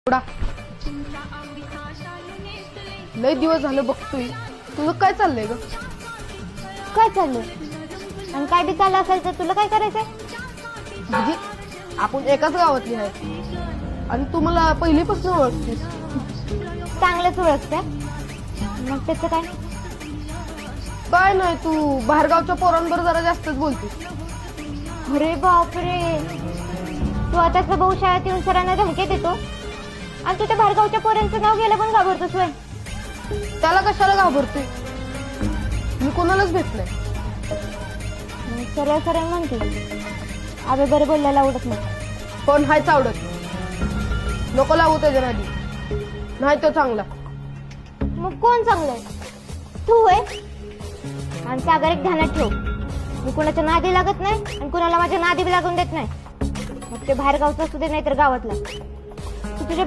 थोडा लय दिवस झालं बघतोय. तुझं काय चाललंय ग? काय चाललंय? आणि काय बी चाललं असेल तर तुला काय करायचंय? म्हणजे आपण एकाच गावातली आहे आणि तू मला पहिलीपासून ओळखतेस. चांगलंच ओळखते. मग त्याचं काय? काय नाही, तू बाहेरगावच्या पोरांबरोबर जरा जास्तच बोलतेस. अरे बापरे, तू आताच भाऊ शाळेत येऊन सरांना धमकी देतो आणि तू त्या बाहेरगावच्या पोरांचं नाव घ्यायला पण घाबरतोस होय? त्याला कशाला घाबरतोय? मी कोणालाच भेट नाही. सरळ सरळ म्हणते अबे बरं बोलायला आवडत नाही. कोण हायच आवडत नको लागू त्याच्या नादी. नाही तो चांगला. मग कोण चांगलंय? तू होय? आणि सागर एक ध्यानात ठेव, मी कोणाच्या नादी लागत नाही आणि कोणाला माझ्या नादी बी लागून देत नाही. मग ते बाहेर गावचं असू दे नाही तर गावातला. तू तुझ्या